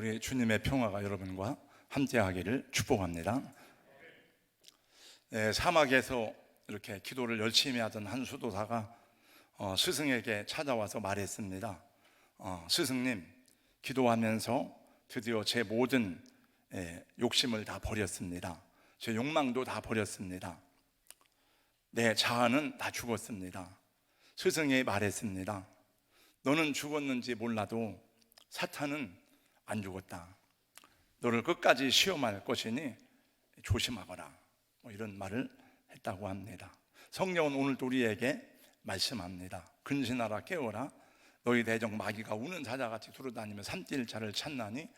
우리 주님의 평화가 여러분과 함께하기를 축복합니다. 사막에서 이렇게 기도를 열심히 하던 한 수도사가 스승에게 찾아와서 말했습니다. 스승님, 기도하면서 드디어 제 모든 욕심을 다 버렸습니다. 제 욕망도 다 버렸습니다. 내 자아는 다 죽었습니다. 스승이 말했습니다. 너는 죽었는지 몰라도 사탄은 안 죽었다. 너를 끝까지 시험할 것이니 조심하거라. 이런 말을 했다고 합니다. 성령은 오늘도 우리에게 말씀합니다. 근신하라, 깨어라. 너희 대적 마귀가 우는 사자같이 두루다니며 삼킬 자를 찾나니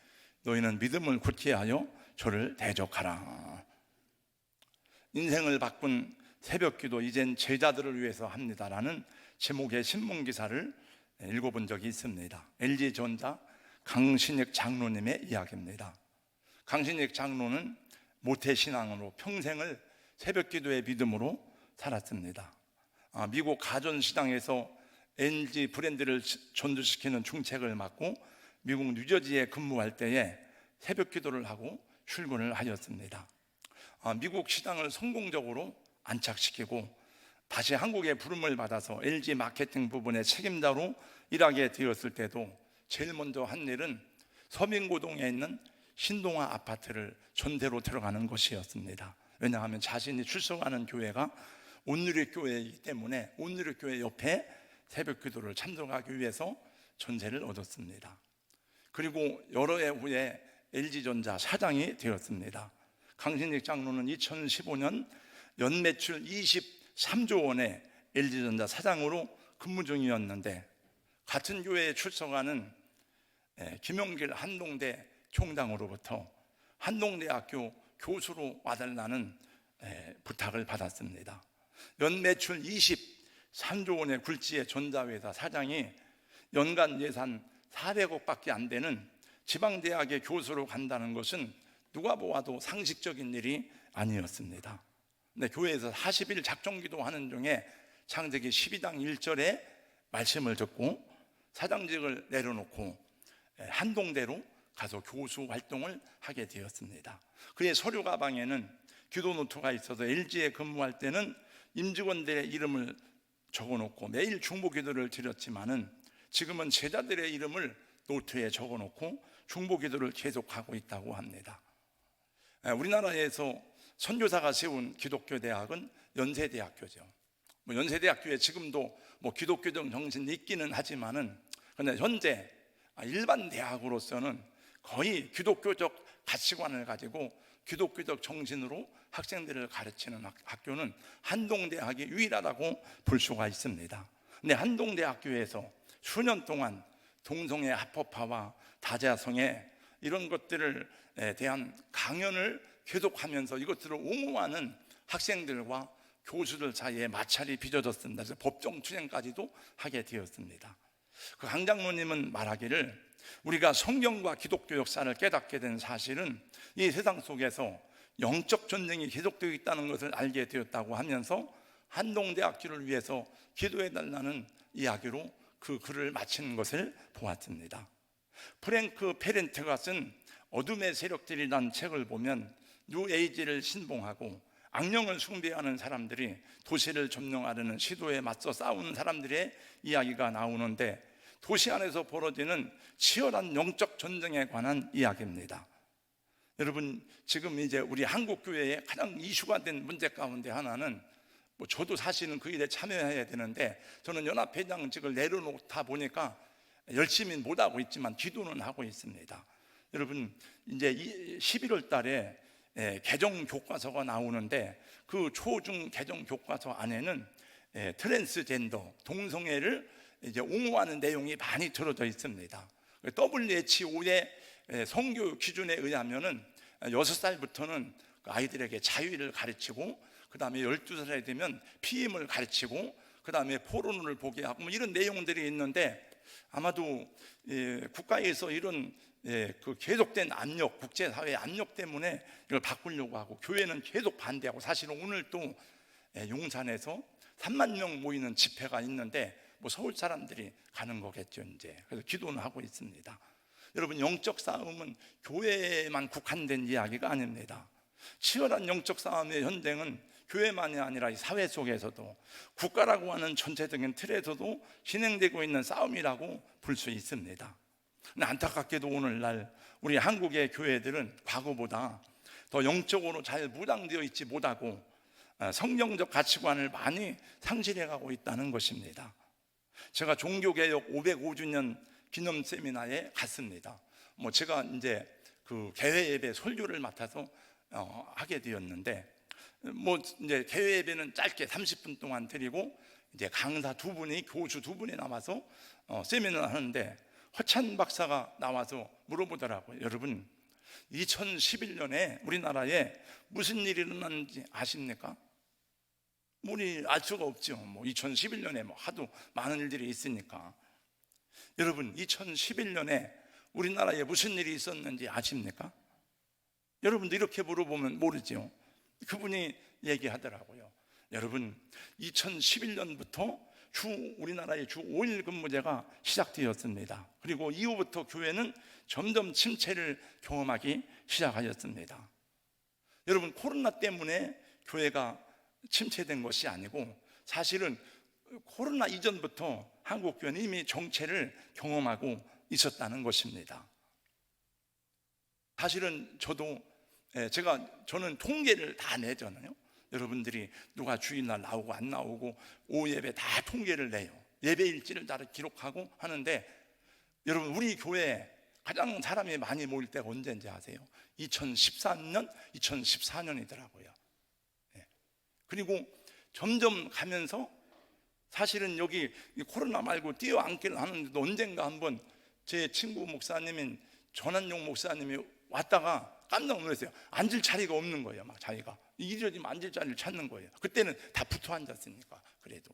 너희는 믿음을 굳게 하여 저를 대적하라. 인생을 바꾼 새벽기도 이젠 제자들을 위해서 합니다라는 제목의 신문기사를 읽어본 적이 있습니다. LG전자 강신익 장로님의 이야기입니다. 강신익 장로는 모태신앙으로 평생을 새벽기도의 믿음으로 살았습니다. 미국 가전시장에서 LG 브랜드를 전도시키는 중책을 맡고 미국 뉴저지에 근무할 때에 새벽기도를 하고 출근을 하였습니다. 미국 시장을 성공적으로 안착시키고 다시 한국의 부름을 받아서 LG 마케팅 부분의 책임자로 일하게 되었을 때도 제일 먼저 한 일은 서민고동에 있는 신동아 아파트를 전대로 들어가는 것이었습니다. 왜냐하면 자신이 출석하는 교회가 온누리교회이기 때문에 온누리교회 옆에 새벽기도를 참석하기 위해서 전세를 얻었습니다. 그리고 여러 해 후에 LG전자 사장이 되었습니다. 강신익 장로는 2015년 연매출 23조 원의 LG전자 사장으로 근무 중이었는데 같은 교회에 출석하는 김용길 한동대 총장으로부터 한동대학교 교수로 와달라는 부탁을 받았습니다. 연매출 23조 원의 굴지의 전자회사 사장이 연간 예산 400억밖에 안 되는 지방대학의 교수로 간다는 것은 누가 보아도 상식적인 일이 아니었습니다. 근데 교회에서 40일 작정기도 하는 중에 창세기 12장 1절에 말씀을 듣고 사장직을 내려놓고 한동대로 가서 교수 활동을 하게 되었습니다. 그의 서류 가방에는 기도 노트가 있어서 LG에 근무할 때는 임직원들의 이름을 적어놓고 매일 중보 기도를 드렸지만은 지금은 제자들의 이름을 노트에 적어놓고 중보 기도를 계속하고 있다고 합니다. 우리나라에서 선교사가 세운 기독교 대학은 연세대학교죠. 연세대학교에 지금도 기독교적 정신이 있기는 하지만은 근데 현재 일반 대학으로서는 거의 기독교적 가치관을 가지고 기독교적 정신으로 학생들을 가르치는 학교는 한동대학이 유일하다고 볼 수가 있습니다. 근데 한동대학교에서 수년 동안 동성애 합법화와 다자성애 이런 것들을 대한 강연을 계속하면서 이것들을 옹호하는 학생들과 교수들 사이에 마찰이 빚어졌습니다. 그래서 법정 투쟁까지도 하게 되었습니다. 그 강 장로님은 말하기를 우리가 성경과 기독교 역사를 깨닫게 된 사실은 이 세상 속에서 영적 전쟁이 계속되고 있다는 것을 알게 되었다고 하면서 한동대학교를 위해서 기도해달라는 이야기로 그 글을 마치는 것을 보았습니다. 프랭크 페렌트가 쓴 어둠의 세력들이라는 책을 보면 뉴에이지를 신봉하고 악령을 숭배하는 사람들이 도시를 점령하려는 시도에 맞서 싸우는 사람들의 이야기가 나오는데 도시 안에서 벌어지는 치열한 영적 전쟁에 관한 이야기입니다. 여러분, 지금 이제 우리 한국 교회에 가장 이슈가 된 문제 가운데 하나는 저도 사실은 그 일에 참여해야 되는데 저는 연합회장직을 내려놓다 보니까 열심히 못하고 있지만 기도는 하고 있습니다. 여러분, 이제 11월 달에 개정 교과서가 나오는데 그 초중 개정 교과서 안에는 트랜스젠더, 동성애를 이제 옹호하는 내용이 많이 들어져 있습니다. WHO의 성교 기준에 의하면은 6살부터는 아이들에게 자유를 가르치고 그 다음에 12살이 되면 피임을 가르치고 그 다음에 포르노를 보게 하고 이런 내용들이 있는데 아마도 국가에서 이런 그 계속된 압력, 국제사회의 압력 때문에 이걸 바꾸려고 하고 교회는 계속 반대하고 사실은 오늘 또 용산에서 3만 명 모이는 집회가 있는데 서울 사람들이 가는 거겠죠 이제. 그래서 기도는 하고 있습니다. 여러분, 영적 싸움은 교회에만 국한된 이야기가 아닙니다. 치열한 영적 싸움의 현장은 교회만이 아니라 이 사회 속에서도, 국가라고 하는 전체적인 틀에서도 진행되고 있는 싸움이라고 볼 수 있습니다. 근데 안타깝게도 오늘날 우리 한국의 교회들은 과거보다 더 영적으로 잘 무장되어 있지 못하고 성경적 가치관을 많이 상실해가고 있다는 것입니다. 제가 종교개혁 505주년 기념 세미나에 갔습니다. 제가 이제 그 개회 예배 설교를 맡아서 하게 되었는데, 이제 개회 예배는 짧게 30분 동안 드리고, 이제 강사 두 분이, 교수 두 분이 나와서 세미나를 하는데, 허찬 박사가 나와서 물어보더라고요. 여러분, 2011년에 우리나라에 무슨 일이 일어났는지 아십니까? 우리 알 수가 없죠. 2011년에 하도 많은 일들이 있으니까. 여러분, 2011년에 우리나라에 무슨 일이 있었는지 아십니까? 여러분도 이렇게 물어보면 모르죠. 그분이 얘기하더라고요. 여러분, 2011년부터 우리나라의 주 5일 근무제가 시작되었습니다. 그리고 이후부터 교회는 점점 침체를 경험하기 시작하였습니다. 여러분, 코로나 때문에 교회가 침체된 것이 아니고, 사실은 코로나 이전부터 한국 교회는 이미 정체를 경험하고 있었다는 것입니다. 사실은 저는 통계를 다 내잖아요. 여러분들이 누가 주일날 나오고 안 나오고 오후 예배 다 통계를 내요. 예배일지를 다 기록하고 하는데, 여러분, 우리 교회에 가장 사람이 많이 모일 때가 언제인지 아세요? 2013년, 2014년이더라고요. 그리고 점점 가면서, 사실은 여기 코로나 말고 뛰어앉기를 하는데도 언젠가 한번 제 친구 목사님인 전한용 목사님이 왔다가 깜짝 놀랐어요. 앉을 자리가 없는 거예요. 막 자기가 이리저리 앉을 자리를 찾는 거예요. 그때는 다 붙어 앉았으니까. 그래도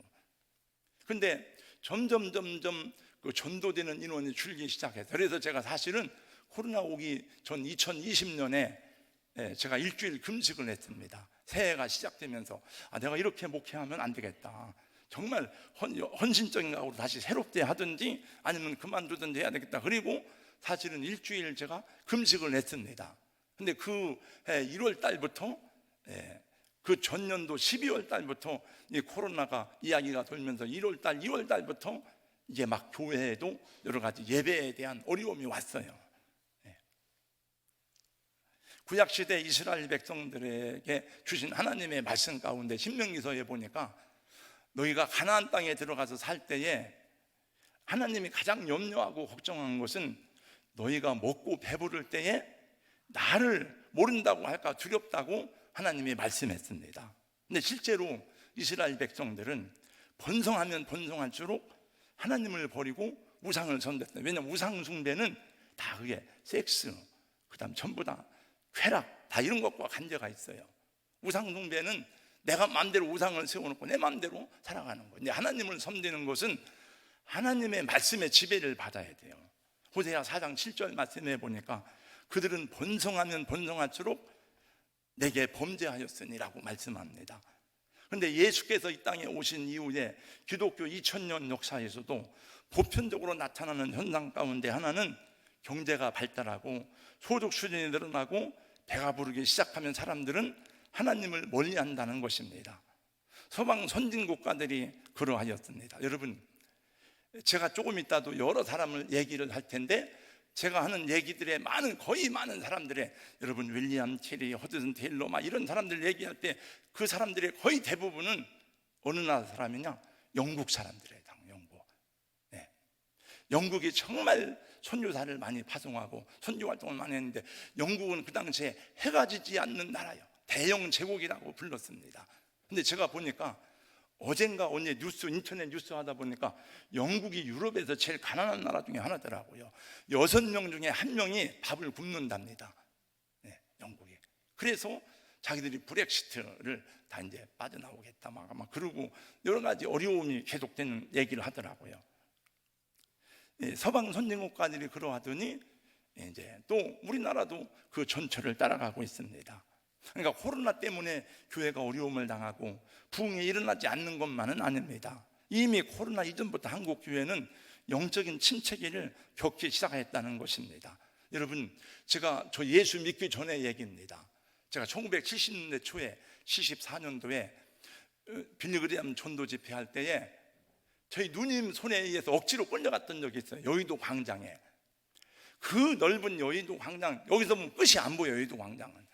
근데 점점 그 전도되는 인원이 줄기 시작해서, 그래서 제가 사실은 코로나 오기 전 2020년에 제가 일주일 금식을 했습니다. 새해가 시작되면서 내가 이렇게 목회하면 안 되겠다. 정말 헌신적인 각오로 다시 새롭게 하든지 아니면 그만두든지 해야 되겠다. 그리고 사실은 일주일 제가 금식을 했습니다. 근데 그 1월 달부터, 그 전년도 12월 달부터 이 코로나가 이야기가 돌면서 1월 달, 2월 달부터 이제 막 교회에도 여러 가지 예배에 대한 어려움이 왔어요. 구약시대 이스라엘 백성들에게 주신 하나님의 말씀 가운데 신명기서에 보니까, 너희가 가나안 땅에 들어가서 살 때에 하나님이 가장 염려하고 걱정한 것은 너희가 먹고 배부를 때에 나를 모른다고 할까 두렵다고 하나님이 말씀했습니다. 근데 실제로 이스라엘 백성들은 번성하면 번성할수록 하나님을 버리고 우상을 섬겼어요. 왜냐하면 우상 숭배는 다 그게 섹스, 그다음 전부 다 쾌락, 다 이런 것과 관계가 있어요. 우상 숭배는 내가 마음대로 우상을 세워놓고 내 마음대로 살아가는 거예요. 근데 하나님을 섬기는 것은 하나님의 말씀의 지배를 받아야 돼요. 호세아 4장 7절 말씀해 보니까, 그들은 번성하면 번성할수록 내게 범죄하였으니라고 말씀합니다. 그런데 예수께서 이 땅에 오신 이후에 기독교 2000년 역사에서도 보편적으로 나타나는 현상 가운데 하나는, 경제가 발달하고 소득 수준이 늘어나고 배가 부르기 시작하면 사람들은 하나님을 멀리한다는 것입니다. 서방 선진 국가들이 그러하였습니다. 여러분, 제가 조금 있다도 여러 사람을 얘기를 할 텐데, 제가 하는 얘기들의 거의 많은 사람들의, 여러분 윌리엄 캐리, 허드슨 테일러 이런 사람들 얘기할 때 그 사람들의 거의 대부분은 어느 나라 사람이냐? 영국 사람들이에요. 영국. 영국이 정말 선교사를 많이 파송하고 선교 활동을 많이 했는데, 영국은 그 당시에 해가 지지 않는 나라예요. 대영 제국이라고 불렀습니다. 근데 제가 보니까 어젠가 언제 인터넷 뉴스 하다 보니까 영국이 유럽에서 제일 가난한 나라 중에 하나더라고요. 6명 중에 1명이 밥을 굶는답니다. 영국이. 그래서 자기들이 브렉시트를 다 이제 빠져나오겠다 막 그러고 여러 가지 어려움이 계속되는 얘기를 하더라고요. 서방 선진국가들이 그러하더니 이제 또 우리나라도 그 전철을 따라가고 있습니다. 그러니까 코로나 때문에 교회가 어려움을 당하고 부흥이 일어나지 않는 것만은 아닙니다. 이미 코로나 이전부터 한국 교회는 영적인 침체기를 겪기 시작했다는 것입니다. 여러분, 제가 저 예수 믿기 전의 얘기입니다. 제가 1970년대 초에 74년도에 빌리그리암 전도 집회할 때에 저희 누님 손에 의해서 억지로 끌려갔던 적이 있어요. 여의도 광장에. 그 넓은 여의도 광장, 여기서 보면 끝이 안 보여요. 여의도 광장은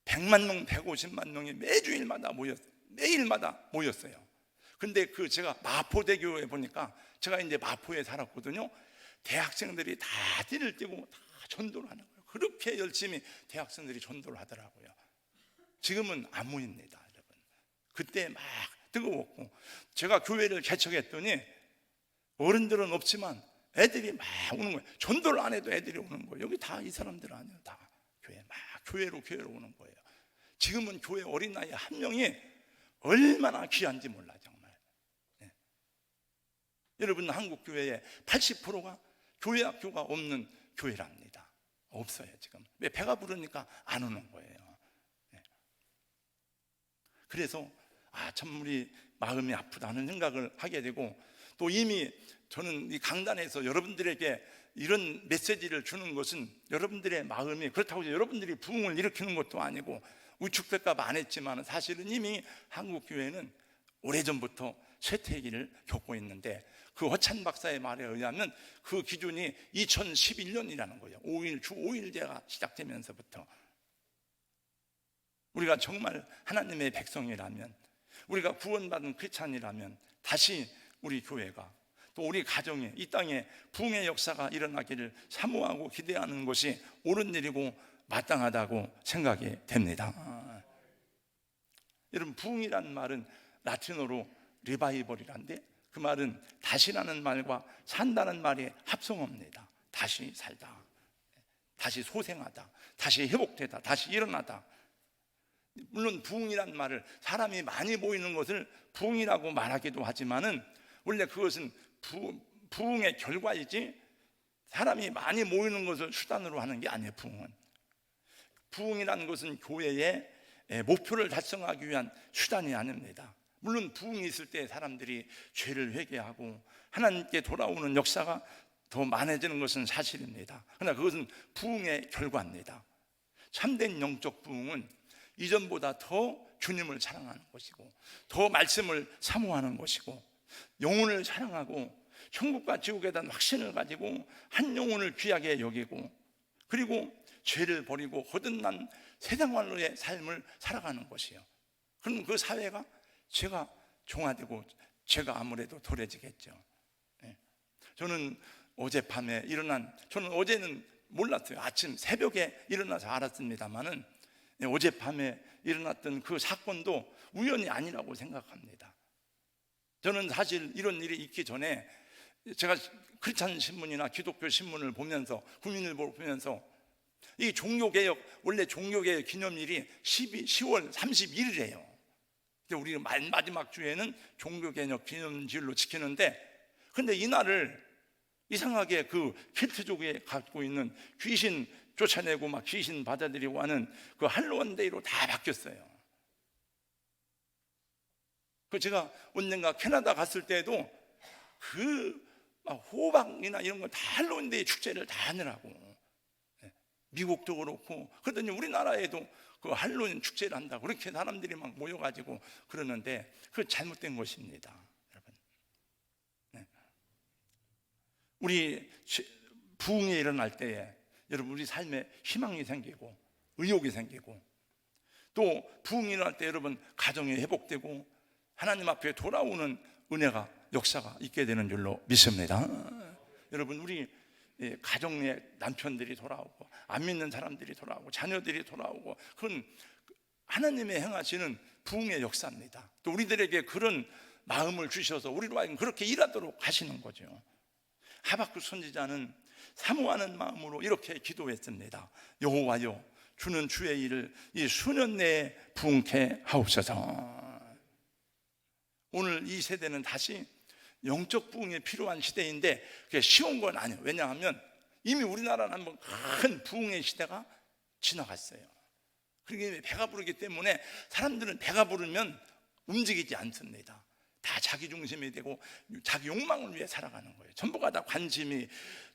100만 명, 150만 명이 매주일마다 매일마다 모였어요. 근데 제가 마포대교에 보니까, 제가 이제 마포에 살았거든요. 대학생들이 다 띠를 띠고 다 전도를 하는 거예요. 그렇게 열심히 대학생들이 전도를 하더라고요. 지금은 안 모입니다, 여러분. 그때 막 뜨거웠고, 제가 교회를 개척했더니 어른들은 없지만 애들이 막 오는 거예요. 전도를 안 해도 애들이 오는 거예요. 여기 다 이 사람들 아니에요. 다 교회로 오는 거예요. 지금은 교회 어린아이 한 명이 얼마나 귀한지 몰라, 정말. 네. 여러분, 한국 교회의 80%가 교회 학교가 없는 교회랍니다. 없어요, 지금. 왜? 배가 부르니까 안 오는 거예요. 네. 그래서 참 우리 마음이 아프다는 생각을 하게 되고, 또 이미 저는 이 강단에서 여러분들에게 이런 메시지를 주는 것은 여러분들의 마음이, 그렇다고 해서 여러분들이 부흥을 일으키는 것도 아니고 우축될까 봐 안 했지만, 사실은 이미 한국 교회는 오래전부터 쇠퇴기를 겪고 있는데, 그 허찬 박사의 말에 의하면 그 기준이 2011년이라는 거예요. 주 5일제가 시작되면서부터. 우리가 정말 하나님의 백성이라면, 우리가 구원받은 크리스찬이라면 다시 우리 교회가, 또 우리 가정에, 이 땅에 부흥의 역사가 일어나기를 사모하고 기대하는 것이 옳은 일이고 마땅하다고 생각이 됩니다. 여러분, 부흥이라는 말은 라틴어로 리바이벌이란데, 그 말은 다시라는 말과 산다는 말이 합성어입니다. 다시 살다, 다시 소생하다, 다시 회복되다, 다시 일어나다. 물론 부흥이라는 말을, 사람이 많이 모이는 것을 부흥이라고 말하기도 하지만은, 원래 그것은 부흥의 결과이지 사람이 많이 모이는 것을 수단으로 하는 게 아니에요. 부흥이라는 것은 교회의 목표를 달성하기 위한 수단이 아닙니다. 물론 부흥이 있을 때 사람들이 죄를 회개하고 하나님께 돌아오는 역사가 더 많아지는 것은 사실입니다. 그러나 그것은 부흥의 결과입니다. 참된 영적 부흥은 이전보다 더 주님을 사랑하는 것이고, 더 말씀을 사모하는 것이고, 영혼을 사랑하고 천국과 지옥에 대한 확신을 가지고 한 영혼을 귀하게 여기고, 그리고 죄를 버리고 거듭난 세상관로의 삶을 살아가는 것이에요. 그럼 그 사회가 죄가 종화되고 죄가 아무래도 덜해지겠죠. 저는 어젯밤에 저는 어제는 몰랐어요. 아침 새벽에 일어나서 알았습니다만은, 어젯밤에 일어났던 그 사건도 우연이 아니라고 생각합니다. 저는 사실 이런 일이 있기 전에 제가 크리스찬 신문이나 기독교 신문을 보면서, 국민일보를 보면서, 이 종교개혁, 원래 종교개혁 기념일이 10월 31일이에요. 우리 마지막 주에는 종교개혁 기념일로 지키는데, 근데 이날을 이상하게 그 켈트족이 갖고 있는 귀신 쫓아내고 막 귀신 받아들이고 하는 그 할로윈데이로 다 바뀌었어요. 제가 언젠가 캐나다 갔을 때도 막 호박이나 이런 거 다 할로윈데이 축제를 다 하느라고, 미국도 그렇고, 그러더니 우리나라에도 그 할로윈 축제를 한다고 그렇게 사람들이 막 모여가지고 그러는데, 그건 잘못된 것입니다, 여러분. 우리 부흥이 일어날 때에 여러분, 우리 삶에 희망이 생기고 의욕이 생기고, 또 부흥이 일어날 때 여러분, 가정이 회복되고 하나님 앞에 돌아오는 은혜가, 역사가 있게 되는 줄로 믿습니다. 여러분, 우리 가정의 남편들이 돌아오고, 안 믿는 사람들이 돌아오고, 자녀들이 돌아오고, 그건 하나님의 행하시는 부흥의 역사입니다. 또 우리들에게 그런 마음을 주셔서 우리로 하여금 그렇게 일하도록 하시는 거죠. 하박국 선지자는 사모하는 마음으로 이렇게 기도했습니다. 여호와여, 주는 주의 일을 이 수년 내에 부흥케 하옵소서. 오늘 이 세대는 다시 영적 부흥이 필요한 시대인데, 그게 쉬운 건 아니에요. 왜냐하면 이미 우리나라는 한번 큰 부흥의 시대가 지나갔어요. 그러기 배가 부르기 때문에 사람들은 배가 부르면 움직이지 않습니다. 다 자기 중심이 되고 자기 욕망을 위해 살아가는 거예요. 전부가 다 관심이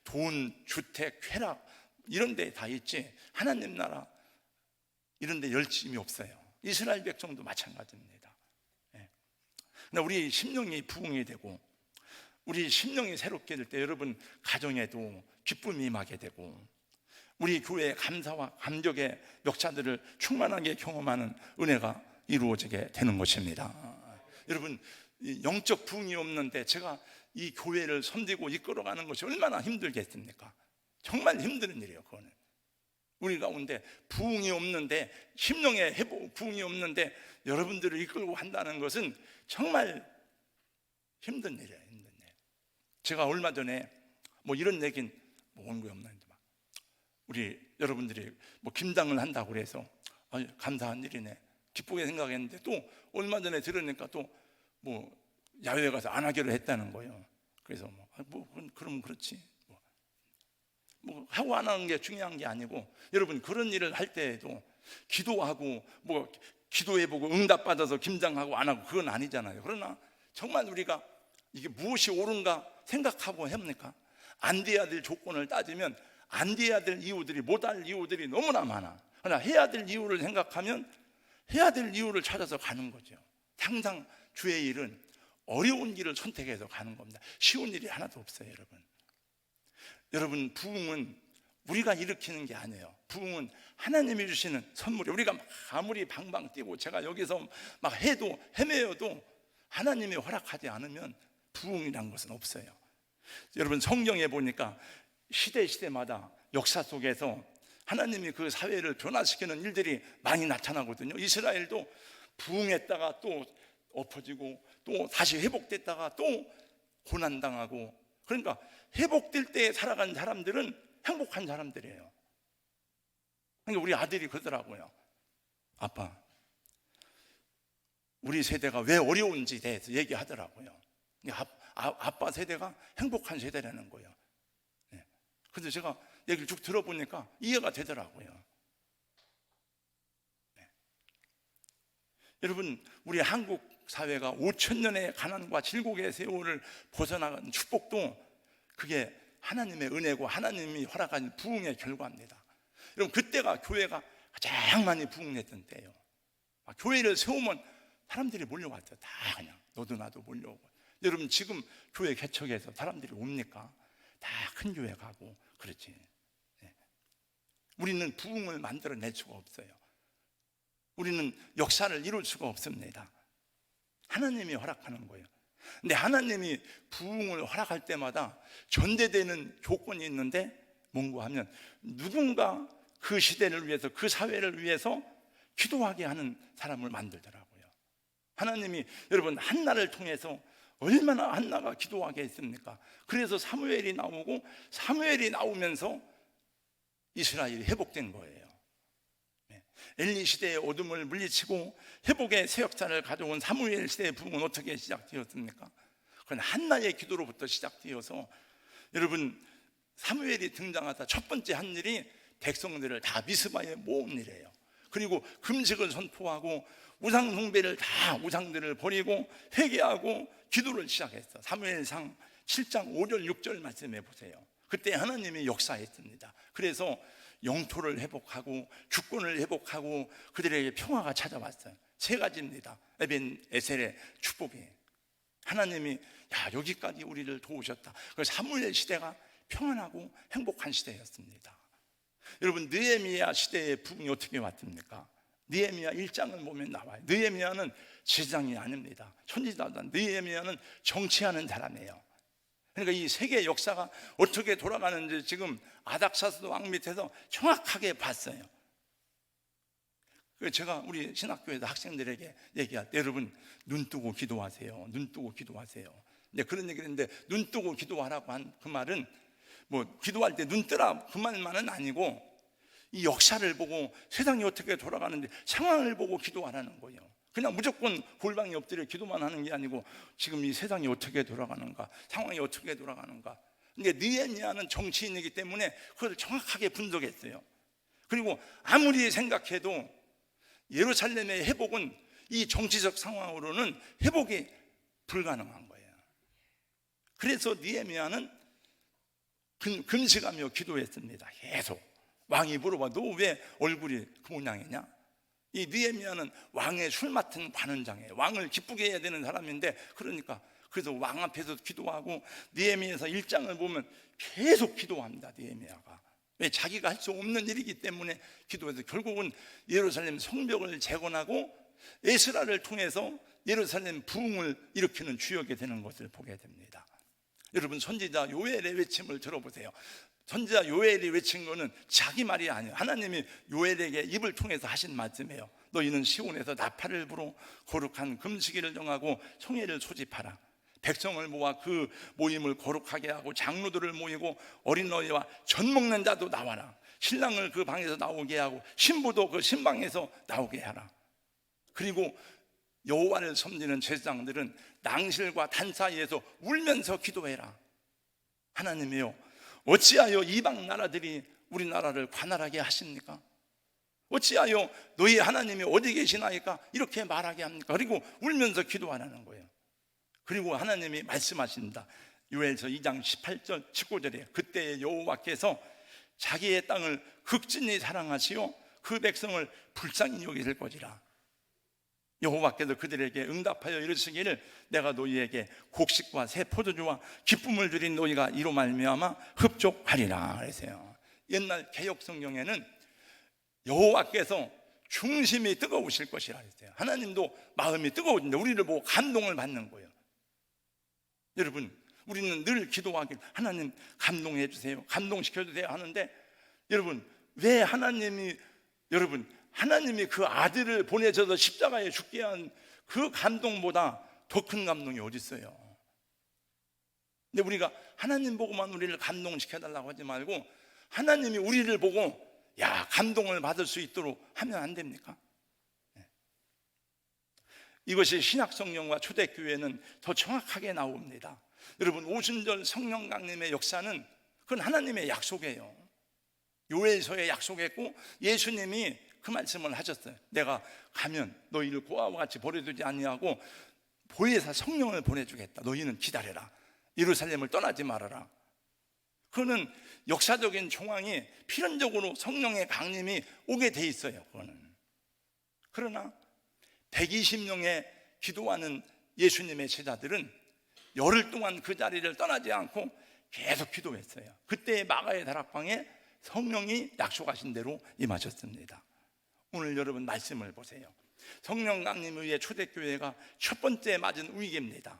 돈, 주택, 쾌락 이런 데 다 있지 하나님 나라 이런 데 열심이 없어요. 이스라엘 백성도 마찬가지입니다. 근데 우리 심령이 부흥이 되고 우리 심령이 새롭게 될 때 여러분 가정에도 기쁨이 임하게 되고 우리 교회의 감사와 감격의 역사들을 충만하게 경험하는 은혜가 이루어지게 되는 것입니다. 여러분 영적 부흥이 없는데 제가 이 교회를 섬기고 이끌어가는 것이 얼마나 힘들겠습니까? 정말 힘든 일이에요. 그거는 우리 가운데 부흥이 없는데 심령의 회복 부흥이 없는데 여러분들을 이끌고 한다는 것은 정말 힘든 일이에요. 힘든 일. 제가 얼마 전에 뭐 이런 얘기는 뭐 원고에 없는데 막 우리 여러분들이 뭐 김장을 한다고 그래서 감사한 일이네 기쁘게 생각했는데 또 얼마 전에 들으니까 또 뭐 야외에 가서 안 하기로 했다는 거예요. 그래서 그럼 그렇지 뭐 하고 안 하는 게 중요한 게 아니고 여러분 그런 일을 할 때에도 기도하고 뭐 기도해보고 응답받아서 김장하고 안 하고 그건 아니잖아요. 그러나 정말 우리가 이게 무엇이 옳은가 생각하고 합니까? 안 돼야 될 조건을 따지면 안 돼야 될 이유들이 못할 이유들이 너무나 많아. 그러나 해야 될 이유를 생각하면 해야 될 이유를 찾아서 가는 거죠. 항상 주의 일은 어려운 길을 선택해서 가는 겁니다. 쉬운 일이 하나도 없어요. 여러분 부흥은 우리가 일으키는 게 아니에요. 부흥은 하나님이 주시는 선물이 우리가 아무리 방방 뛰고 제가 여기서 막 해도 헤매어도 하나님이 허락하지 않으면 부흥이란 것은 없어요. 여러분 성경에 보니까 시대마다 역사 속에서 하나님이 그 사회를 변화시키는 일들이 많이 나타나거든요. 이스라엘도 부흥했다가 또 엎어지고 또 다시 회복됐다가 또 고난당하고 그러니까 회복될 때 살아간 사람들은 행복한 사람들이에요. 그러니까 우리 아들이 그러더라고요. 아빠 우리 세대가 왜 어려운지 대해서 얘기하더라고요. 아빠 세대가 행복한 세대라는 거예요. 그래서 제가 얘기를 쭉 들어보니까 이해가 되더라고요. 여러분 우리 한국 사회가 5,000년의 가난과 질곡의 세월을 벗어나간 축복도 그게 하나님의 은혜고 하나님이 허락한 부흥의 결과입니다. 여러분 그때가 교회가 가장 많이 부흥했던 때예요. 교회를 세우면 사람들이 몰려왔죠. 다 그냥 너도 나도 몰려오고. 여러분 지금 교회 개척해서 사람들이 옵니까? 다 큰 교회 가고 그렇지. 우리는 부흥을 만들어낼 수가 없어요. 우리는 역사를 이룰 수가 없습니다. 하나님이 허락하는 거예요. 근데 하나님이 부흥을 허락할 때마다 전제되는 조건이 있는데 뭔가 하면 누군가 그 시대를 위해서 그 사회를 위해서 기도하게 하는 사람을 만들더라고요. 하나님이 여러분 한나를 통해서 얼마나 한나가 기도하게 했습니까? 그래서 사무엘이 나오고 사무엘이 나오면서 이스라엘이 회복된 거예요. 엘리 시대의 어둠을 물리치고 회복의 새 역사를 가져온 사무엘 시대의 부흥은 어떻게 시작되었습니까? 그건 한나의 기도로부터 시작되어서 여러분 사무엘이 등장하다 첫 번째 한 일이 백성들을 다 미스바에 모은 일이에요. 그리고 금식을 선포하고 우상 숭배를 다 우상들을 버리고 회개하고 기도를 시작했어. 사무엘상 7장 5절 6절 말씀해 보세요. 그때 하나님이 역사했습니다. 그래서 영토를 회복하고 주권을 회복하고 그들에게 평화가 찾아왔어요. 세 가지입니다. 에벤 에셀의 축복이 하나님이 여기까지 우리를 도우셨다. 그래서 사무엘 시대가 평안하고 행복한 시대였습니다. 여러분 느헤미야 시대의 부흥이 어떻게 왔습니까? 느헤미야 1장을 보면 나와요. 느헤미야는 제사장이 아닙니다. 선지자다. 느헤미야는 정치하는 사람이에요. 그러니까 이 세계 역사가 어떻게 돌아가는지 지금 아닥사스 왕 밑에서 정확하게 봤어요. 제가 우리 신학교에서 학생들에게 얘기할 때 여러분 눈 뜨고 기도하세요. 눈 뜨고 기도하세요. 근데 그런 얘기를 했는데 눈 뜨고 기도하라고 한 그 말은 뭐 기도할 때 눈 뜨라 그 말만은 아니고 이 역사를 보고 세상이 어떻게 돌아가는지 상황을 보고 기도하라는 거예요. 그냥 무조건 골방에 엎드려 기도만 하는 게 아니고 지금 이 세상이 어떻게 돌아가는가, 상황이 어떻게 돌아가는가. 근데 느헤미야는 정치인이기 때문에 그걸 정확하게 분석했어요. 그리고 아무리 생각해도 예루살렘의 회복은 이 정치적 상황으로는 회복이 불가능한 거예요. 그래서 느헤미야는 금식하며 기도했습니다. 계속. 왕이 물어봐, 너 왜 얼굴이 그 모양이냐? 이 느헤미야는 왕의 술 맡은 관원장이에요. 왕을 기쁘게 해야 되는 사람인데, 그러니까 그래서 왕 앞에서 기도하고, 느헤미야서 1장을 보면 계속 기도합니다. 느헤미야가 왜? 자기가 할 수 없는 일이기 때문에 기도해서 결국은 예루살렘 성벽을 재건하고 에스라를 통해서 예루살렘 부흥을 일으키는 주역이 되는 것을 보게 됩니다. 여러분, 선지자 요엘의 외침을 들어보세요. 선지자 요엘이 외친 거는 자기 말이 아니에요. 하나님이 요엘에게 입을 통해서 하신 말씀이에요. 너희는 시온에서 나팔을 불어 거룩한 금식일을 정하고 성회를 소집하라. 백성을 모아 그 모임을 거룩하게 하고 장로들을 모이고 어린어이와 젖 먹는 자도 나와라. 신랑을 그 방에서 나오게 하고 신부도 그 신방에서 나오게 하라. 그리고 여호와를 섬기는 제사장들은 낭실과 단 사이에서 울면서 기도해라. 하나님이요, 어찌하여 이방 나라들이 우리나라를 관할하게 하십니까? 어찌하여 너희 하나님이 어디 계시나이까 이렇게 말하게 합니까? 그리고 울면서 기도하라는 거예요. 그리고 하나님이 말씀하신다. 요엘서 2장 18절 19절에 그때 여호와께서 자기의 땅을 극진히 사랑하시어 그 백성을 불쌍히 여기실 것이라. 여호와께서 그들에게 응답하여 이르시기를 내가 너희에게 곡식과 새 포도주와 기쁨을 드린 너희가 이로 말미암아 흡족하리라 그랬어요. 옛날 개역 성경에는 여호와께서 중심이 뜨거우실 것이라 했어요. 하나님도 마음이 뜨거우신데 우리를 보고 감동을 받는 거예요. 여러분, 우리는 늘 기도하길 하나님 감동해 주세요, 감동시켜 주세요 하는데, 여러분, 왜 하나님이 그 아들을 보내셔서 십자가에 죽게 한 그 감동보다 더 큰 감동이 어디 있어요? 근데 우리가 하나님 보고만 우리를 감동시켜달라고 하지 말고 하나님이 우리를 보고 야, 감동을 받을 수 있도록 하면 안 됩니까? 이것이 신약성령과 초대교회는 더 정확하게 나옵니다. 여러분, 오순절 성령 강림의 역사는 그건 하나님의 약속이에요. 요엘서에 약속했고 예수님이 그 말씀을 하셨어요. 내가 가면 너희를 고아와 같이 버려두지 아니하고 보혜사 성령을 보내주겠다. 너희는 기다려라. 예루살렘을 떠나지 말아라. 그거는 역사적인 정황이 필연적으로 성령의 강림이 오게 돼 있어요. 그거는. 그러나 120명의 기도하는 예수님의 제자들은 열흘 동안 그 자리를 떠나지 않고 계속 기도했어요. 그때 마가의 다락방에 성령이 약속하신 대로 임하셨습니다. 오늘 여러분 말씀을 보세요. 성령 강림 위에 초대교회가 첫 번째 맞은 위기입니다.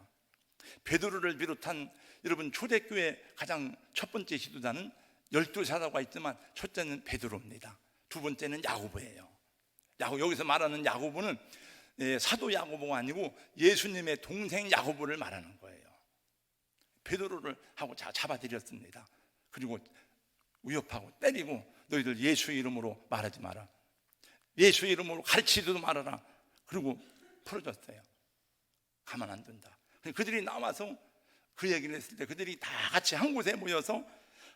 베드로를 비롯한 여러분 초대교회 가장 첫 번째 지도자는 12사도가 있지만 첫째는 베드로입니다. 두 번째는 야고보예요. 여기서 말하는 야고보는 사도 야고보가 아니고 예수님의 동생 야고보를 말하는 거예요. 베드로를 하고 잡아들였습니다. 그리고 위협하고 때리고 너희들 예수의 이름으로 말하지 마라, 예수의 이름으로 가르치지도 말아라. 그리고 풀어줬어요. 가만 안 둔다. 그들이 나와서 그 얘기를 했을 때 그들이 다 같이 한 곳에 모여서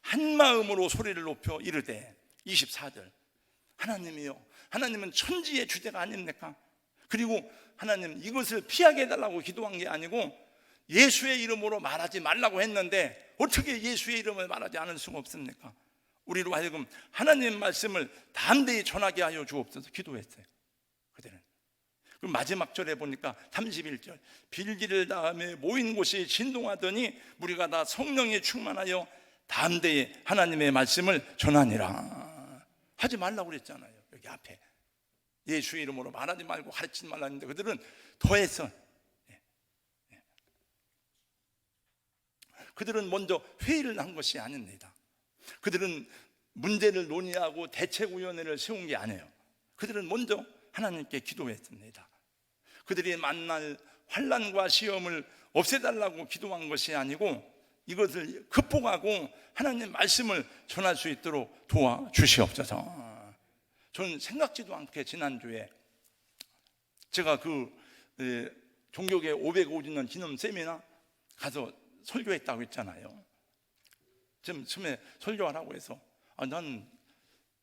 한 마음으로 소리를 높여 이르되 24절 하나님이요, 하나님은 천지의 주제가 아닙니까? 그리고 하나님 이것을 피하게 해달라고 기도한 게 아니고 예수의 이름으로 말하지 말라고 했는데 어떻게 예수의 이름을 말하지 않을 수가 없습니까? 우리로 하여금 하나님 말씀을 담대히 전하게 하여 주옵소서 기도했어요. 그들은. 그럼 마지막 절에 보니까 31절 빌기를 다음에 모인 곳이 진동하더니 무리가 다 성령에 충만하여 담대히 하나님의 말씀을 전하니라. 하지 말라고 그랬잖아요. 여기 앞에 예수의 이름으로 말하지 말고 가르치지 말라 했는데 그들은 더해서 그들은 먼저 회의를 한 것이 아닙니다. 그들은 문제를 논의하고 대책위원회를 세운 게 아니에요. 그들은 먼저 하나님께 기도했습니다. 그들이 만날 환난과 시험을 없애달라고 기도한 것이 아니고 이것을 극복하고 하나님 말씀을 전할 수 있도록 도와주시옵소서. 저는 생각지도 않게 지난주에 제가 종교계 550년 기념 세미나 가서 설교했다고 했잖아요. 지금 처음에 설교하라고 해서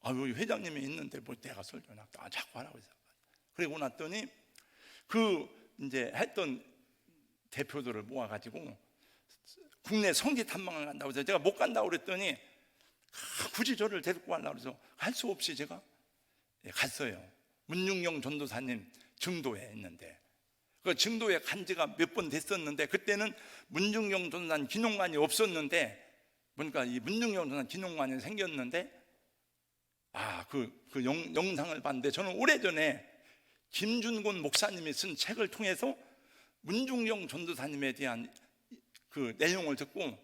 여기 회장님이 있는데 뭐 내가 설교나 자꾸 하라고 해서 그리고 났더니 이제 했던 대표들을 모아가지고 국내 성지 탐방을 간다고 해서 제가 못 간다고 그랬더니 굳이 저를 데리고 가려고 해서 할 수 없이 제가 갔어요. 문중영 전도사님 증도에 있는데, 그 증도에 간 지가 몇 번 됐었는데, 그때는 문중영 전도사님 기념관이 없었는데, 보니까 이 문중영 전도사님 기념관이 생겼는데, 그 영상을 봤는데, 저는 오래전에 김준곤 목사님이 쓴 책을 통해서 문중영 전도사님에 대한 그 내용을 듣고,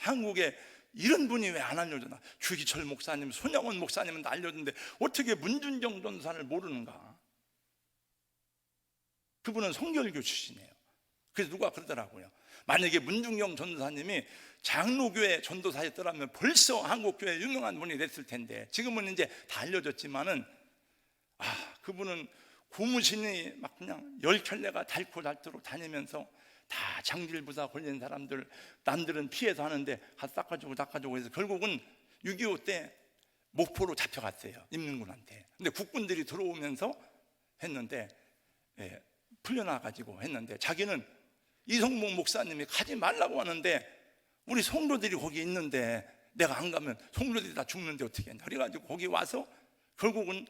한국에 이런 분이 왜 안 알려주나? 주기철 목사님, 손영원 목사님은 다 알려줬는데 어떻게 문중영 전도사를 모르는가? 그분은 성결교 출신이에요. 그래서 누가 그러더라고요. 만약에 문중영 전도사님이 장로교회 전도사였더라면 벌써 한국교회 유명한 분이 됐을 텐데, 지금은 이제 다 알려졌지만은 그분은 고무신이 막 그냥 열 켤레가 닳고 닳도록 다니면서 다 장질부사 걸린 사람들, 남들은 피해서 하는데 닦아주고 해서 결국은 6.25 때 목포로 잡혀갔어요, 임능군한테. 근데 국군들이 들어오면서 했는데, 풀려나가지고 했는데, 자기는 이성복 목사님이 가지 말라고 하는데 우리 성도들이 거기 있는데 내가 안 가면 성도들이 다 죽는데 어떻게 했냐, 그래가지고 거기 와서 결국은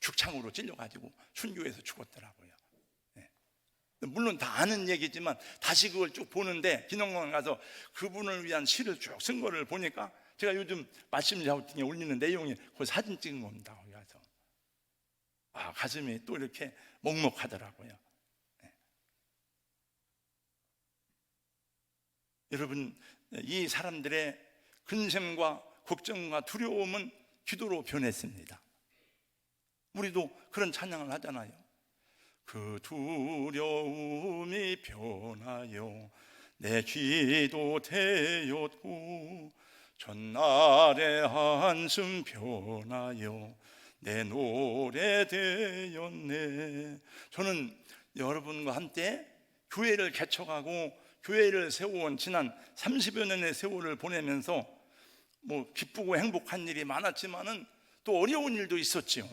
죽창으로 찔려가지고 순교해서 죽었더라고요. 물론 다 아는 얘기지만 다시 그걸 쭉 보는데, 기념관 가서 그분을 위한 시를 쭉 쓴 거를 보니까, 제가 요즘 말씀 샤우팅에 올리는 내용이 그 사진 찍은 겁니다. 거기 가서 가슴이 또 이렇게 먹먹하더라고요. 여러분, 이 사람들의 근심과 걱정과 두려움은 기도로 변했습니다. 우리도 그런 찬양을 하잖아요. 그 두려움이 변하여 내 기도 되었고, 전날의 한숨 변하여 내 노래 되었네. 저는 여러분과 함께 교회를 개척하고 교회를 세워온 지난 30여 년의 세월을 보내면서 뭐 기쁘고 행복한 일이 많았지만은 또 어려운 일도 있었지요.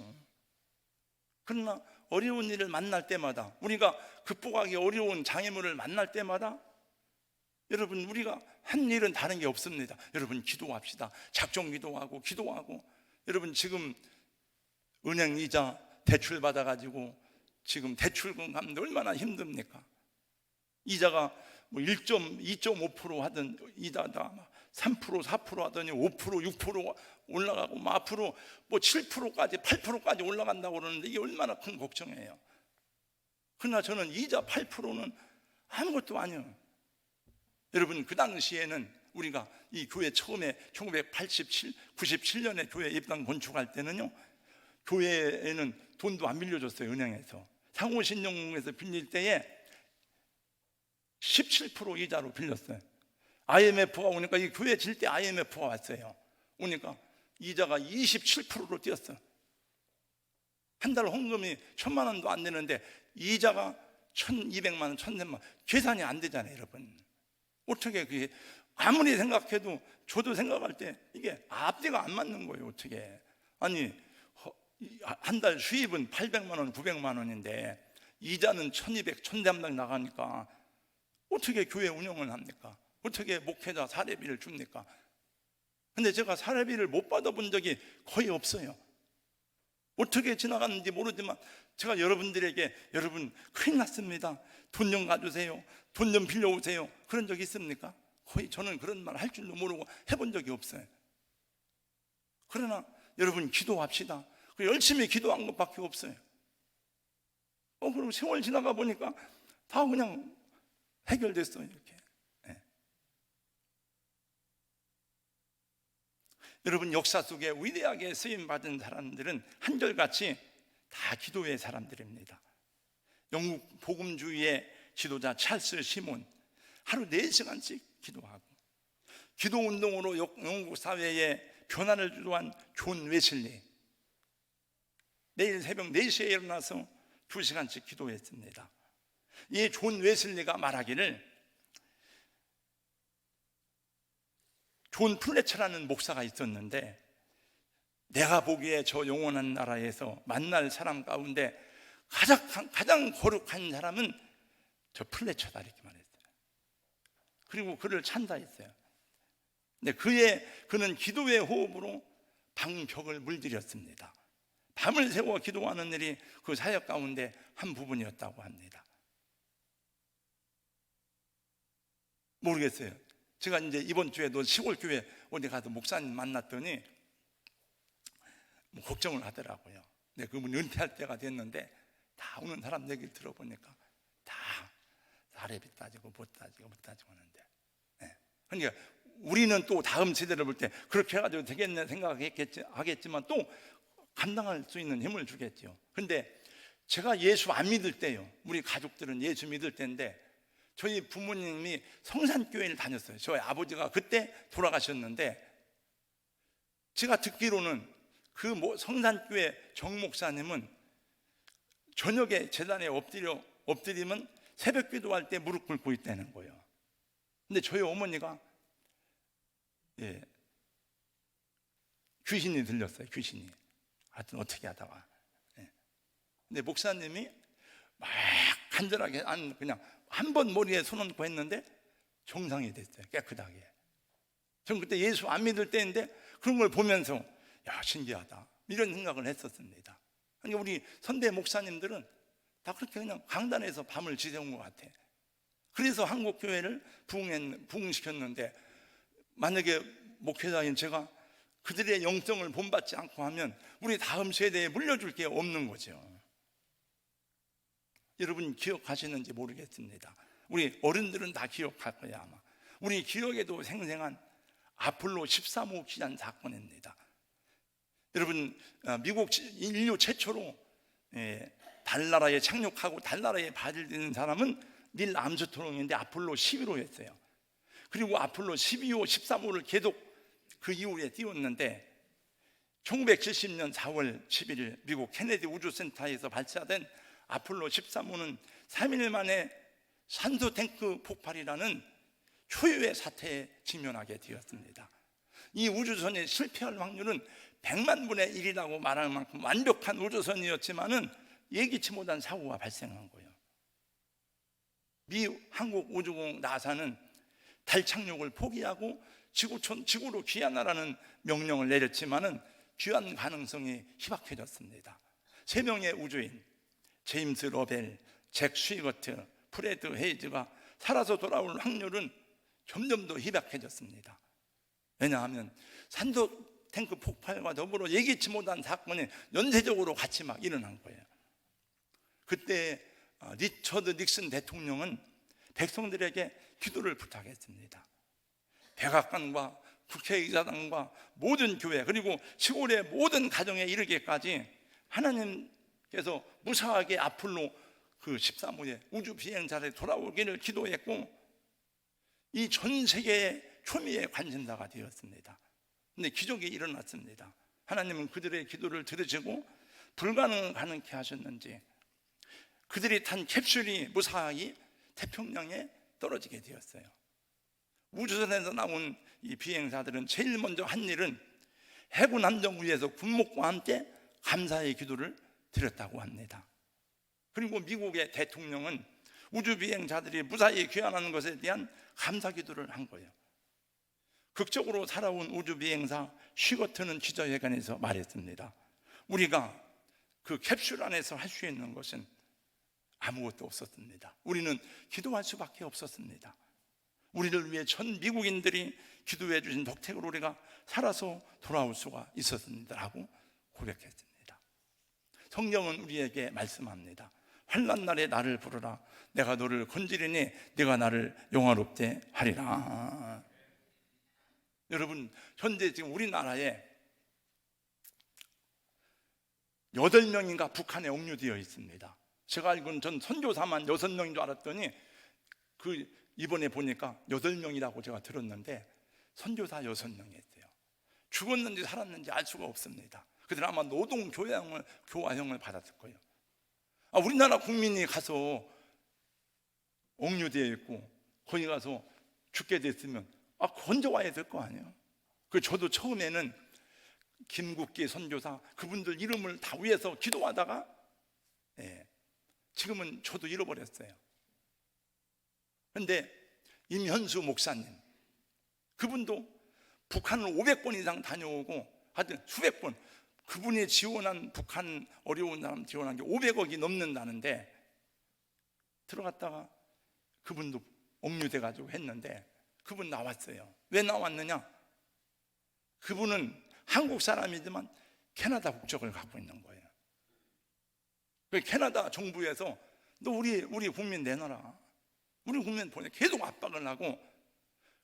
그러나 어려운 일을 만날 때마다, 우리가 극복하기 어려운 장애물을 만날 때마다, 여러분, 우리가 한 일은 다른 게 없습니다. 여러분, 기도합시다. 작정 기도하고 여러분, 지금 은행 이자 대출 받아가지고 지금 대출금 갚는데 얼마나 힘듭니까? 이자가 뭐 2.5% 하던 이자다 3%, 4% 하더니 5%, 6% 올라가고, 뭐 앞으로 뭐 7%까지 8%까지 올라간다고 그러는데 이게 얼마나 큰 걱정이에요. 그러나 저는 이자 8%는 아무것도 아니에요. 여러분, 그 당시에는 우리가 이 교회 처음에 97년에 교회 입당 건축할 때는요, 교회에는 돈도 안 빌려줬어요. 은행에서 상호신용에서 빌릴 때에 17% 이자로 빌렸어요. IMF가 오니까, 이 교회 질 때 IMF가 왔어요. 오니까 이자가 27%로 뛰었어요. 한 달 헌금이 1,000만 원도 안 되는데 이자가 1,200만 원, 1,300만 원, 계산이 안 되잖아요. 여러분, 어떻게 그게, 아무리 생각해도, 저도 생각할 때 이게 앞뒤가 안 맞는 거예요. 어떻게, 아니 한 달 수입은 800만 원, 900만 원인데 이자는 1,200, 1,300 나가니까 어떻게 교회 운영을 합니까? 어떻게 목회자 사례비를 줍니까? 근데 제가 사례비를 못 받아본 적이 거의 없어요. 어떻게 지나갔는지 모르지만 제가 여러분들에게, 여러분 큰일 났습니다, 돈 좀 가주세요, 돈 좀 빌려오세요, 그런 적 있습니까? 거의 저는 그런 말 할 줄도 모르고 해본 적이 없어요. 그러나 여러분, 기도합시다. 열심히 기도한 것밖에 없어요. 그리고 세월 지나가 보니까 다 그냥 해결됐어요. 이렇게. 여러분, 역사 속에 위대하게 쓰임받은 사람들은 한결같이 다 기도의 사람들입니다. 영국 복음주의의 지도자 찰스 시몬, 하루 4시간씩 기도하고, 기도운동으로 영국 사회에 변화를 주도한 존 웨슬리, 매일 새벽 4시에 일어나서 2시간씩 기도했습니다. 이 존 웨슬리가 말하기를, 존 플래처라는 목사가 있었는데, 내가 보기에 저 영원한 나라에서 만날 사람 가운데 가장 거룩한 사람은 저 플래처다 이렇게 말했어요. 그리고 그를 찬사했어요. 근데 그는 기도의 호흡으로 방벽을 물들였습니다. 밤을 새워 기도하는 일이 그 사역 가운데 한 부분이었다고 합니다. 모르겠어요. 제가 이제 이번 주에도 시골 교회 어디 가서 목사님 만났더니 걱정을 하더라고요. 근데 그분 은퇴할 때가 됐는데 다 오는 사람 얘기를 들어보니까 다 사례비 따지고 못 따지고 하는데, 그러니까 우리는 또 다음 세대를 볼 때 그렇게 해가지고 되겠네 생각하겠지만 또 감당할 수 있는 힘을 주겠죠. 그런데 제가 예수 안 믿을 때요, 우리 가족들은 예수 믿을 때인데 저희 부모님이 성산교회를 다녔어요. 저희 아버지가 그때 돌아가셨는데 제가 듣기로는 그 성산교회 정목사님은 저녁에 제단에 엎드리면 새벽 기도할 때 무릎 꿇고 있다는 거예요. 근데 저희 어머니가 귀신이 들렸어요. 귀신이. 하여튼 어떻게 하다가. 근데 목사님이 막 간절하게 그냥 한 번 머리에 손 얹고 했는데 정상이 됐어요. 깨끗하게. 전 그때 예수 안 믿을 때인데 그런 걸 보면서 야, 신기하다 이런 생각을 했었습니다. 그러니까 우리 선배 목사님들은 다 그렇게 그냥 강단에서 밤을 지새운 것 같아. 그래서 한국 교회를 부흥시켰는데 만약에 목회자인 제가 그들의 영성을 본받지 않고 하면 우리 다음 세대에 물려줄 게 없는 거죠. 여러분 기억하시는지 모르겠습니다. 우리 어른들은 다 기억할 거야 아마. 우리 기억에도 생생한 아폴로 13호 기한 사건입니다. 여러분 미국 인류 최초로 달나라에 착륙하고 달나라에 발을 딛는 사람은 닐 암스트롱인데 아폴로 11호였어요. 그리고 아폴로 12호, 13호를 계속 그 이후에 띄웠는데 1970년 4월 11일 미국 케네디 우주센터에서 발사된 아폴로 13호는 3일 만에 산소 탱크 폭발이라는 초유의 사태에 직면하게 되었습니다. 이 우주선이 실패할 확률은 100만 분의 1이라고 말할 만큼 완벽한 우주선이었지만은 예기치 못한 사고가 발생한 거예요. 한국우주공 나사는 달 착륙을 포기하고 지구로 귀환하라는 명령을 내렸지만은 귀환 가능성이 희박해졌습니다. 3명의 우주인 제임스 러벨, 잭 스위거트, 프레드 헤이즈가 살아서 돌아올 확률은 점점 더 희박해졌습니다. 왜냐하면 산소 탱크 폭발과 더불어 예기치 못한 사건이 연쇄적으로 같이 막 일어난 거예요. 그때 리처드 닉슨 대통령은 백성들에게 기도를 부탁했습니다. 백악관과 국회의사당과 모든 교회 그리고 시골의 모든 가정에 이르기까지 하나님께서 무사하게 아폴로 그 13호의 우주 비행사를 돌아오기를 기도했고 이 전 세계의 초미의 관심사가 되었습니다. 근데 기적이 일어났습니다. 하나님은 그들의 기도를 들으시고 불가능을 가능케 하셨는지 그들이 탄 캡슐이 무사히 태평양에 떨어지게 되었어요. 우주선에서 나온 이 비행사들은 제일 먼저 한 일은 해군 함정 위에서 군목과 함께 감사의 기도를 드렸다고 합니다. 그리고 미국의 대통령은 우주 비행사들이 무사히 귀환하는 것에 대한 감사 기도를 한 거예요. 극적으로 살아온 우주 비행사 슈거트는 기자회견에서 말했습니다. 우리가 그 캡슐 안에서 할 수 있는 것은 아무것도 없었습니다. 우리는 기도할 수밖에 없었습니다. 우리를 위해 전 미국인들이 기도해 주신 덕택으로 우리가 살아서 돌아올 수가 있었습니다 라고 고백했습니다. 성경은 우리에게 말씀합니다. 환난 날에 나를 부르라. 내가 너를 건지리니 네가 나를 영화롭게 하리라. 여러분, 현재 지금 우리나라에 8명인가 북한에 억류되어 있습니다. 제가 알고는 전 선교사만 6명인 줄 알았더니 이번에 보니까 8명이라고 제가 들었는데 선교사 6명이었어요. 죽었는지 살았는지 알 수가 없습니다. 그들은 아마 노동 교화형을 받았을 거예요. 우리나라 국민이 가서 억류되어 있고 거기 가서 죽게 됐으면 건져와야 될 거 아니에요. 저도 처음에는 김국기 선교사 그분들 이름을 다 위해서 기도하다가 지금은 저도 잃어버렸어요. 그런데 임현수 목사님, 그분도 북한을 500번 이상 다녀오고 하여튼 수백 번, 그분이 지원한 북한 어려운 사람 지원한 게 500억이 넘는다는데 들어갔다가 그분도 억류돼 가지고 했는데 그분 나왔어요. 왜 나왔느냐? 그분은 한국 사람이지만 캐나다 국적을 갖고 있는 거예요. 캐나다 정부에서 너 우리 국민 내놔라, 우리 국민 보내, 계속 압박을 하고,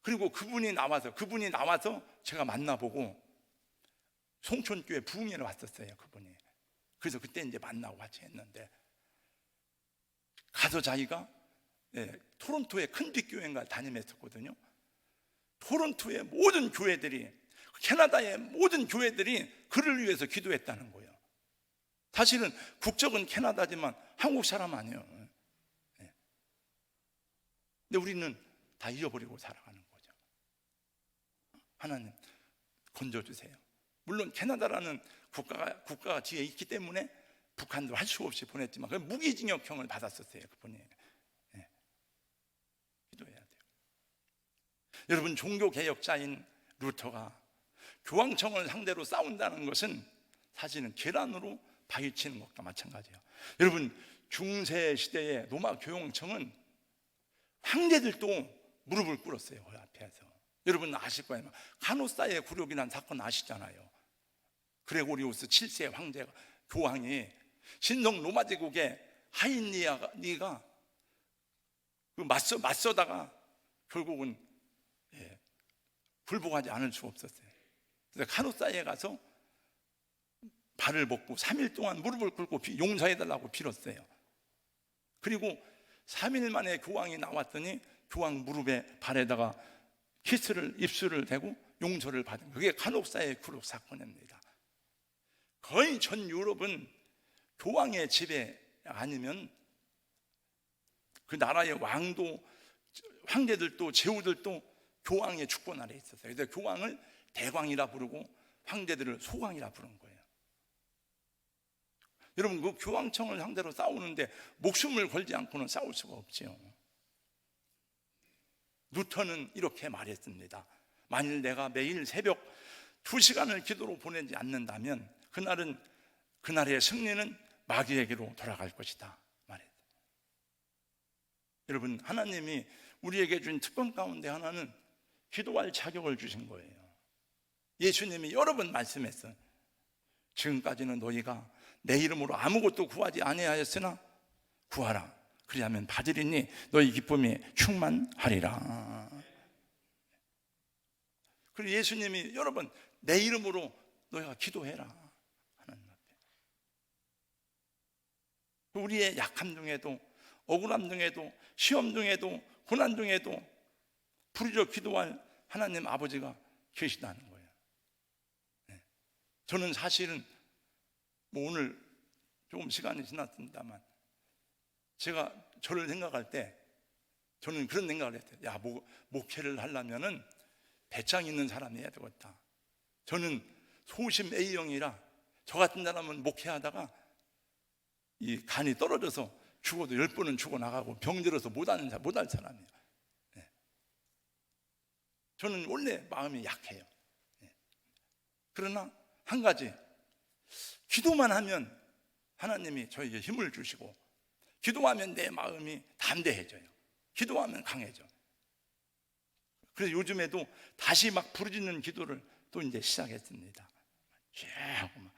그리고 그분이 나와서 제가 만나보고 송촌교회 부흥회를 왔었어요, 그분이. 그래서 그때 이제 만나고 같이 했는데, 가서 자기가 토론토의 큰 빛교회인가 담임했었거든요. 토론토의 모든 교회들이, 캐나다의 모든 교회들이 그를 위해서 기도했다는 거예요. 사실은 국적은 캐나다지만 한국 사람 아니에요. 근데 우리는 다 잊어버리고 살아가는 거죠. 하나님 건져주세요. 물론 캐나다라는 국가가 뒤에 있기 때문에 북한도 할 수 없이 보냈지만 무기징역형을 받았었어요, 그분이. 기도해야 돼요. 여러분, 종교개혁자인 루터가 교황청을 상대로 싸운다는 것은 사실은 계란으로 바위치는 것과 마찬가지예요. 여러분, 중세 시대의 로마 교황청은 황제들도 무릎을 꿇었어요, 그 앞에서. 여러분 아실 거예요. 카노사의 굴욕이라는 사건 아시잖아요. 그레고리우스 7세 황제가, 교황이 신성 로마 제국의 하인리가 맞서다가 결국은 굴복하지 않을 수 없었어요. 그래서 카노사에 가서 발을 벗고 3일 동안 무릎을 꿇고 용서해달라고 빌었어요. 그리고 3일 만에 교황이 나왔더니 교황 무릎에 발에다가 입술을 대고 용서를 받은, 그게 카노사의 굴욕 사건입니다. 거의 전 유럽은 교황의 지배 아니면 그 나라의 왕도, 황제들도, 제후들도 교황의 주권 아래 있었어요. 그래서 교황을 대광이라 부르고 황제들을 소광이라 부른 거예요. 여러분, 그 교황청을 상대로 싸우는데 목숨을 걸지 않고는 싸울 수가 없지요. 루터는 이렇게 말했습니다. 만일 내가 매일 새벽 2시간을 기도로 보내지 않는다면 그날의 승리는 마귀에게로 돌아갈 것이다 말했어요. 여러분, 하나님이 우리에게 준 특권 가운데 하나는 기도할 자격을 주신 거예요. 예수님이 여러 번 말씀했어요. 지금까지는 너희가 내 이름으로 아무것도 구하지 아니하였으나 구하라, 그리하면 받으리니 너희 기쁨이 충만하리라. 그리고 예수님이 여러 번 내 이름으로 너희가 기도해라, 하나님 앞에. 우리의 약함 중에도, 억울함 중에도, 시험 중에도, 고난 중에도 부르짖어 기도할 하나님 아버지가 계시다는 거예요. 저는 사실은 오늘 조금 시간이 지났습니다만, 제가 저를 생각할 때 저는 그런 생각을 했어요. 야, 목회를 하려면은 배짱 있는 사람이 해야 되겠다. 저는 소심 A형이라 저 같은 사람은 목회하다가 이 간이 떨어져서 죽어도 10번은 죽어나가고 병들어서 못할 사람이에요. 저는 원래 마음이 약해요. 그러나 한 가지, 기도만 하면 하나님이 저에게 힘을 주시고, 기도하면 내 마음이 담대해져요. 기도하면 강해져. 그래서 요즘에도 다시 막 부르짖는 기도를 또 이제 시작했습니다. 쫙 막.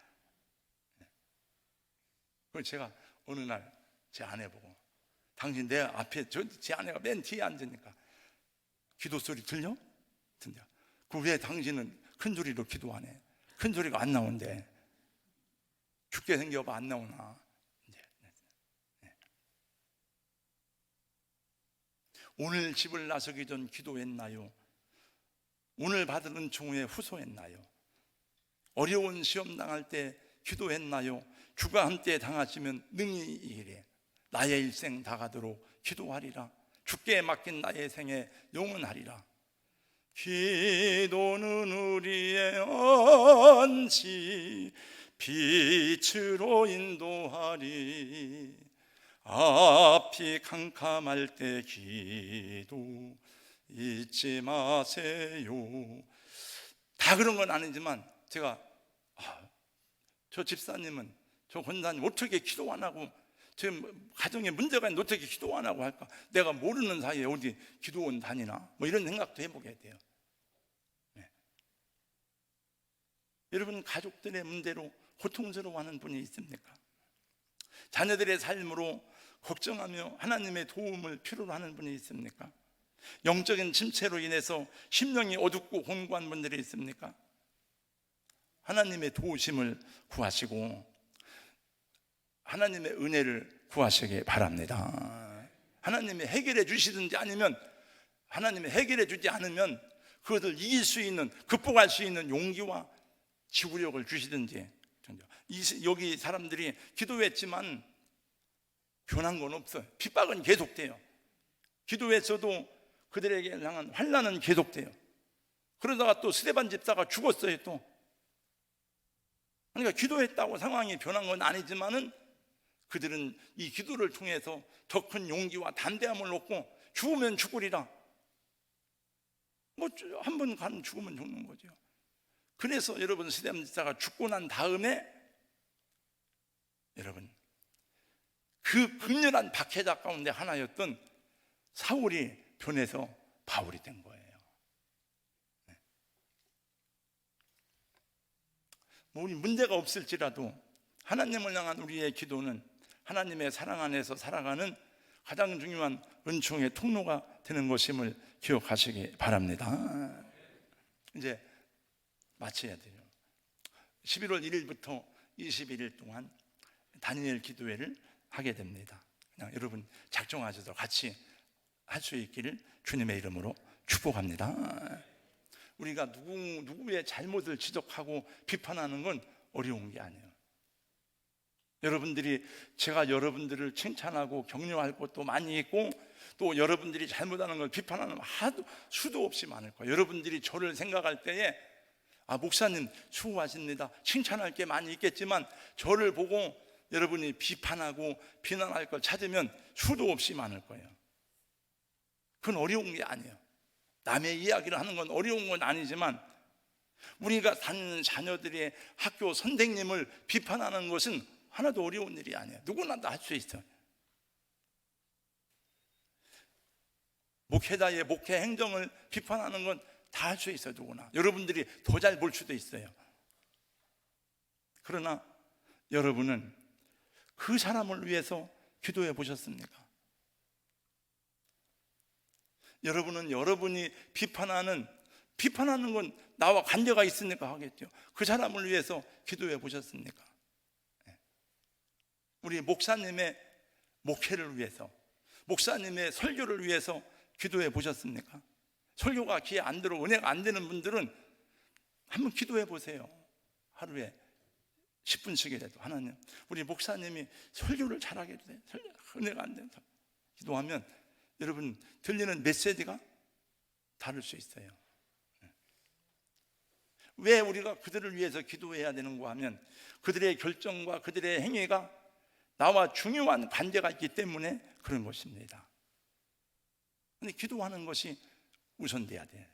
그래서 제가 어느 날 제 아내 보고, 당신 내 앞에, 제 아내가 맨 뒤에 앉으니까, 기도 소리 들려? 들려. 그 왜 당신은 큰 소리로 기도 안 해? 큰 소리가 안 나온대. 죽게 생겨봐, 안 나오나? 오늘 집을 나서기 전 기도했나요? 오늘 받은 은총 후에 후소했나요? 어려운 시험 당할 때 기도했나요? 주가 함께 당하시면 능히 이기래. 나의 일생 다가도록 기도하리라. 주께 맡긴 나의 생에 영원하리라. 기도는 우리의 언지, 빛으로 인도하리. 앞이 캄캄할 때 기도 잊지 마세요. 다 그런 건 아니지만 제가 저 집사님은, 저 권사님 어떻게 기도 안 하고, 지금 가정에 문제가 있는데 어떻게 기도 안 하고 할까? 내가 모르는 사이에 어디 기도원 다니나? 뭐 이런 생각도 해보게 돼요. 네. 여러분, 가족들의 문제로 고통스러워하는 분이 있습니까? 자녀들의 삶으로 걱정하며 하나님의 도움을 필요로 하는 분이 있습니까? 영적인 침체로 인해서 심령이 어둡고 공고한 분들이 있습니까? 하나님의 도우심을 구하시고 하나님의 은혜를 구하시기 바랍니다. 하나님이 해결해 주시든지, 아니면 하나님이 해결해 주지 않으면 그것을 이길 수 있는, 극복할 수 있는 용기와 지구력을 주시든지. 여기 사람들이 기도했지만 변한 건 없어요. 핍박은 계속돼요. 기도했어도 그들에게 향한 환난은 계속돼요. 그러다가 또 스데반 집사가 죽었어요. 또 그러니까 기도했다고 상황이 변한 건 아니지만은 그들은 이 기도를 통해서 더 큰 용기와 담대함을 얻고, 죽으면 죽으리라, 뭐 한 번 가는 죽으면 죽는 거죠. 그래서 여러분, 스데반 집사가 죽고 난 다음에 여러분, 그 극렬한 박해자 가운데 하나였던 사울이 변해서 바울이 된 거예요. 뭐 우리 문제가 없을지라도 하나님을 향한 우리의 기도는 하나님의 사랑 안에서 살아가는 가장 중요한 은총의 통로가 되는 것임을 기억하시기 바랍니다. 이제 마쳐야 돼요. 11월 1일부터 21일 동안 다니엘 기도회를 하게 됩니다. 그냥 여러분 작정하셔서 같이 할 수 있기를 주님의 이름으로 축복합니다. 우리가 누구의 잘못을 지적하고 비판하는 건 어려운 게 아니에요. 제가 여러분들을 칭찬하고 격려할 것도 많이 있고, 또 여러분들이 잘못하는 걸 비판하는 하도 수도 없이 많을 거예요. 여러분들이 저를 생각할 때에 목사님 수고하십니다, 칭찬할 게 많이 있겠지만, 저를 보고 여러분이 비판하고 비난할 걸 찾으면 수도 없이 많을 거예요. 그건 어려운 게 아니에요. 남의 이야기를 하는 건 어려운 건 아니지만, 우리가 다니는 자녀들의 학교 선생님을 비판하는 것은 하나도 어려운 일이 아니에요. 누구나 다 할 수 있어요. 목회자의 목회 행정을 비판하는 건 다 할 수 있어요. 누구나. 여러분들이 더 잘 볼 수도 있어요. 그러나 여러분은 그 사람을 위해서 기도해 보셨습니까? 여러분은 여러분이 비판하는 건 나와 관계가 있으니까 하겠죠. 그 사람을 위해서 기도해 보셨습니까? 우리 목사님의 목회를 위해서, 목사님의 설교를 위해서 기도해 보셨습니까? 설교가 귀에 안 들어, 은혜가 안 되는 분들은 한번 기도해 보세요. 하루에 10분씩이라도 하나님, 우리 목사님이 설교를 잘하게 해주세요. 은혜가 안 된다. 기도하면 여러분 들리는 메시지가 다를 수 있어요. 왜 우리가 그들을 위해서 기도해야 되는가 하면, 그들의 결정과 그들의 행위가 나와 중요한 관계가 있기 때문에 그런 것입니다. 그런데 기도하는 것이 우선돼야 돼요.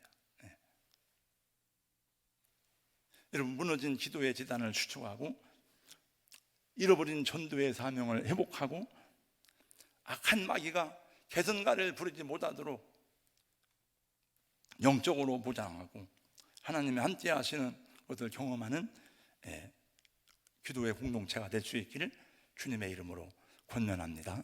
여러분, 무너진 기도의 재단을 수축하고 잃어버린 전도의 사명을 회복하고 악한 마귀가 개선가를 부르지 못하도록 영적으로 보장하고 하나님의 함께 하시는 것을 경험하는 기도의 공동체가 될 수 있기를 주님의 이름으로 권면합니다.